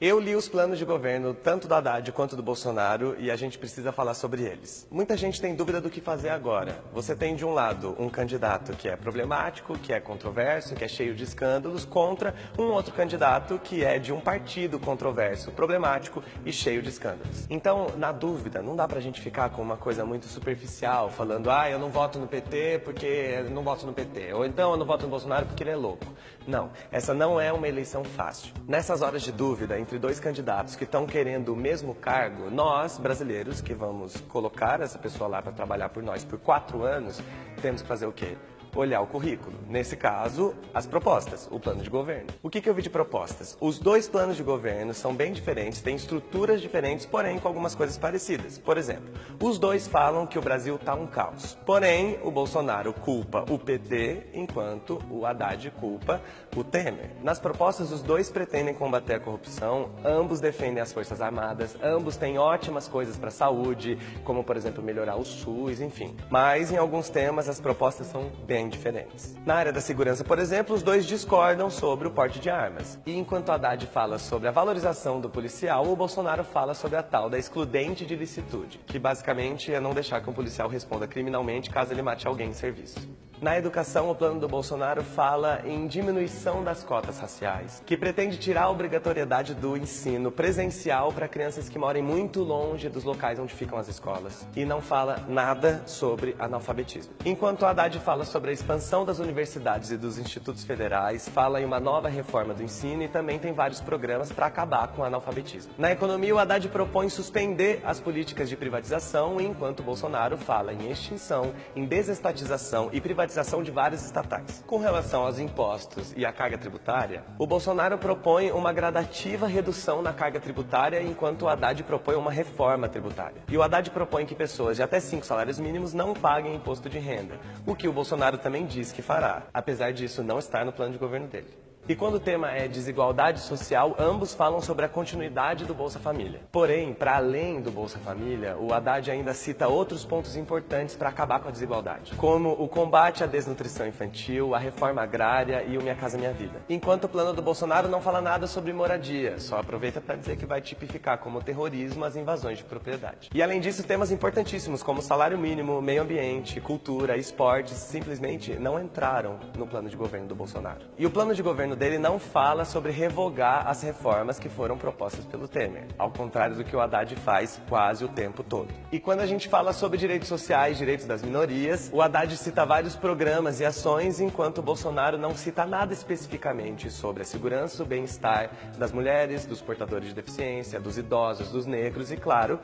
Eu li os planos de governo, tanto do Haddad quanto do Bolsonaro, e a gente precisa falar sobre eles. Muita gente tem dúvida do que fazer agora. Você tem, de um lado, um candidato que é problemático, que é controverso, que é cheio de escândalos, contra um outro candidato que é de um partido controverso, problemático e cheio de escândalos. Então, na dúvida, não dá pra gente ficar com uma coisa muito superficial, falando, eu não voto no PT porque eu não voto no PT, ou então eu não voto no Bolsonaro porque ele é louco. Não, essa não é uma eleição fácil. Nessas horas de dúvida, entre dois candidatos que estão querendo o mesmo cargo, nós, brasileiros, que vamos colocar essa pessoa lá para trabalhar por nós por 4 anos, temos que fazer o quê? Olhar o currículo. Nesse caso, as propostas, o plano de governo. O que eu vi de propostas? Os dois planos de governo são bem diferentes, têm estruturas diferentes, porém com algumas coisas parecidas. Por exemplo, os dois falam que o Brasil está um caos. Porém, o Bolsonaro culpa o PT, enquanto o Haddad culpa o Temer. Nas propostas, os dois pretendem combater a corrupção, ambos defendem as Forças Armadas, ambos têm ótimas coisas para a saúde, como, por exemplo, melhorar o SUS, enfim. Mas, em alguns temas, as propostas são bem diferentes. Na área da segurança, por exemplo, os dois discordam sobre o porte de armas. E enquanto Haddad fala sobre a valorização do policial, o Bolsonaro fala sobre a tal da excludente de licitude, que basicamente é não deixar que um policial responda criminalmente caso ele mate alguém em serviço. Na educação, o plano do Bolsonaro fala em diminuição das cotas raciais, que pretende tirar a obrigatoriedade do ensino presencial para crianças que moram muito longe dos locais onde ficam as escolas. E não fala nada sobre analfabetismo. Enquanto Haddad fala sobre a expansão das universidades e dos institutos federais, fala em uma nova reforma do ensino e também tem vários programas para acabar com o analfabetismo. Na economia, o Haddad propõe suspender as políticas de privatização, enquanto Bolsonaro fala em extinção, em desestatização e privatização de várias estatais. Com relação aos impostos e à carga tributária, o Bolsonaro propõe uma gradativa redução na carga tributária, enquanto o Haddad propõe uma reforma tributária. E o Haddad propõe que pessoas de até 5 salários mínimos não paguem imposto de renda, o que o Bolsonaro também diz que fará, apesar disso não estar no plano de governo dele. E quando o tema é desigualdade social, ambos falam sobre a continuidade do Bolsa Família. Porém, para além do Bolsa Família, o Haddad ainda cita outros pontos importantes para acabar com a desigualdade, como o combate à desnutrição infantil, a reforma agrária e o Minha Casa Minha Vida. Enquanto o plano do Bolsonaro não fala nada sobre moradia, só aproveita para dizer que vai tipificar como terrorismo as invasões de propriedade. E além disso, temas importantíssimos como salário mínimo, meio ambiente, cultura, esportes, simplesmente não entraram no plano de governo do Bolsonaro. E o plano de governo dele não fala sobre revogar as reformas que foram propostas pelo Temer, ao contrário do que o Haddad faz quase o tempo todo. E quando a gente fala sobre direitos sociais, direitos das minorias, o Haddad cita vários programas e ações, enquanto o Bolsonaro não cita nada especificamente sobre a segurança, o bem-estar das mulheres, dos portadores de deficiência, dos idosos, dos negros e, claro,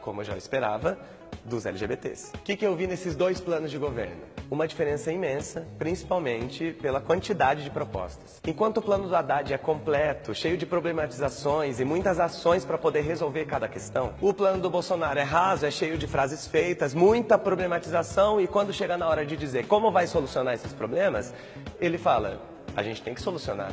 como eu já esperava, dos LGBTs. O que eu vi nesses dois planos de governo? Uma diferença imensa, principalmente pela quantidade de propostas. Enquanto o plano do Haddad é completo, cheio de problematizações e muitas ações para poder resolver cada questão, o plano do Bolsonaro é raso, é cheio de frases feitas, muita problematização e quando chega na hora de dizer como vai solucionar esses problemas, ele fala, a gente tem que solucionar.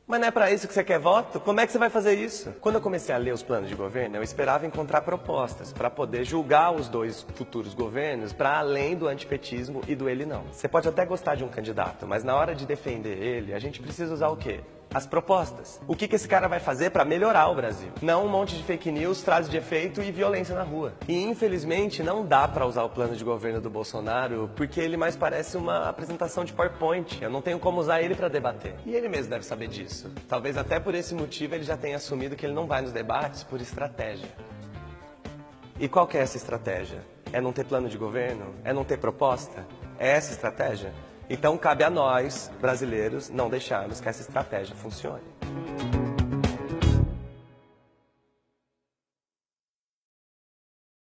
Mas não é para isso que você quer voto? Como é que você vai fazer isso? Quando eu comecei a ler os planos de governo, eu esperava encontrar propostas para poder julgar os dois futuros governos para além do antipetismo e do ele não. Você pode até gostar de um candidato, mas na hora de defender ele, a gente precisa usar o quê? As propostas. O que esse cara vai fazer para melhorar o Brasil? Não um monte de fake news, frase de efeito e violência na rua. E infelizmente não dá para usar o plano de governo do Bolsonaro porque ele mais parece uma apresentação de PowerPoint. Eu não tenho como usar ele para debater. E ele mesmo deve saber disso. Talvez até por esse motivo ele já tenha assumido que ele não vai nos debates por estratégia. E qual que é essa estratégia? É não ter plano de governo? É não ter proposta? É essa estratégia? Então cabe a nós, brasileiros, não deixarmos que essa estratégia funcione.